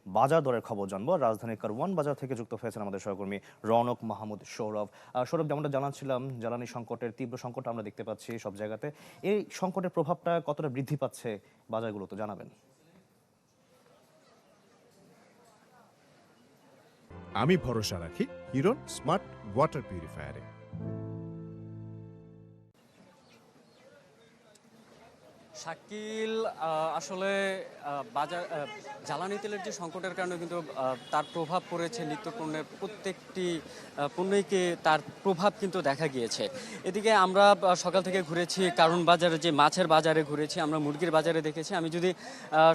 বাজার দরের খবর জানবো। রাজধানীর কারওয়ান বাজার থেকে যুক্ত হয়েছেন আমাদের সহকর্মী রৌনক মাহমুদ সৌরভ। সৌরভ, যেমনটা জানাচ্ছিলাম, জ্বালানি সংকটের তীব্র সংকট আমরা দেখতে পাচ্ছি সব জায়গাতে। এই সংকটের প্রভাবটা কতটা বৃদ্ধি পাচ্ছে বাজারগুলোতে জানাবেন। আমি ভরসা রাখি হিরন স্মার্ট ওয়াটার পিউরিফায়ারে। শাকিল, আসলে বাজার জ্বালানি তেলের যে সংকটের কারণে কিন্তু তার প্রভাব পড়েছে নিত্যপণ্যের প্রত্যেকটি পণ্যকে, তার প্রভাব কিন্তু দেখা গিয়েছে। এদিকে আমরা সকাল থেকে ঘুরেছি কারণ বাজারে, যে মাছের বাজারে ঘুরেছি, আমরা মুরগির বাজারে দেখেছি। আমি যদি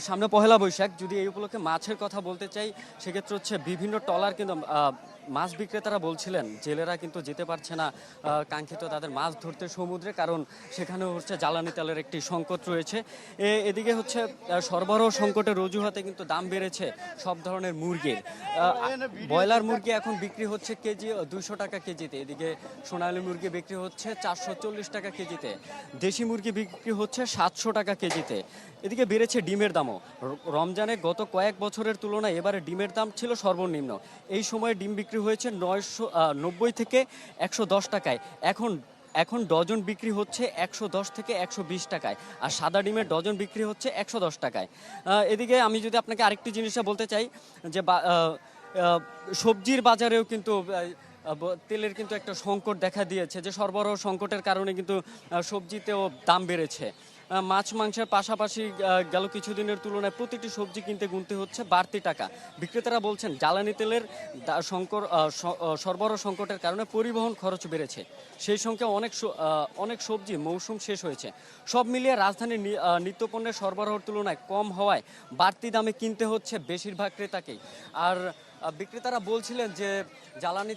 সামনে পহেলা বৈশাখ, যদি এই উপলক্ষে মাছের কথা বলতে চাই, সেক্ষেত্রে হচ্ছে বিভিন্ন ট্রলার কিন্তু মাছ বিক্রেতারা বলছিলেন জেলেরা কিন্তু যেতে পারছে না কাঙ্ক্ষিত তাদের মাছ ধরতে সমুদ্রে, কারণ সেখানে হচ্ছে জ্বালানি তেলের একটি সংকট রয়েছে। এদিকে হচ্ছে সরবরাহ সংকটের অজুহাতে কিন্তু দাম বেড়েছে সব ধরনের মুরগির। ব্রয়লার মুরগি এখন বিক্রি হচ্ছে কেজি 200 টাকা কেজিতে, এদিকে সোনালী মুরগি বিক্রি হচ্ছে 440 টাকা কেজিতে, দেশি মুরগি বিক্রি হচ্ছে 700 টাকা কেজিতে। এদিকে বেড়েছে ডিমের দামও। রমজানে গত কয়েক বছরের তুলনায় এবারে ডিমের দাম ছিল সর্বনিম্ন। এই সময়ে ডিম বিক্রি হয়েছে 990 থেকে 110 টাকায়। এখন ডজন বিক্রি হচ্ছে 110 থেকে 120 টাকায়, আর সাদা ডিমের ডজন বিক্রি হচ্ছে 110 টাকায়। এদিকে আমি যদি আপনাকে আরেকটি জিনিসটা বলতে চাই, যে সবজির বাজারেও কিন্তু তেলের কিন্তু একটা সংকট দেখা দিয়েছে, যে সরবরাহ সংকটের কারণে কিন্তু সবজিতেও দাম বেড়েছে। মাছ মাংসের পাশাপাশি গেল কিছুদিনের তুলনায় প্রতিটি সবজি কিনতে গুনতে হচ্ছে বাড়তি টাকা। বিক্রেতারা বলছেন জ্বালানি তেলের সরবরাহ সংকটের কারণে পরিবহন খরচ বেড়েছে, সেই সঙ্গে অনেক সবজি মৌসুম শেষ হয়েছে। সব মিলিয়ে রাজধানীর নিত্যপণ্যের সরবরাহের তুলনায় কম হওয়ায় বাড়তি দামে কিনতে হচ্ছে বেশিরভাগ ক্রেতাকেই। আর বিক্রেতারা বলছিলেন যে জ্বালানি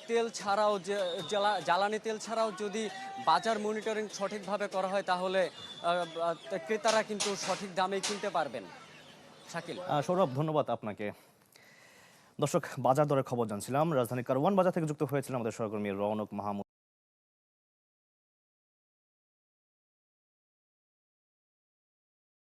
তেল ছাড়াও যদি বাজার মনিটরিং সঠিকভাবে করা হয়, তাহলে ক্রেতারা কিন্তু সঠিক দামে কিনতে পারবেন। শাকিল। সৌরভ, ধন্যবাদ আপনাকে। দর্শক, বাজার দরের খবর জানছিলাম। রাজধানীর কারওয়ান বাজার থেকে যুক্ত হয়েছিলেন আমাদের সহকর্মী রৌনক মাহমুদ।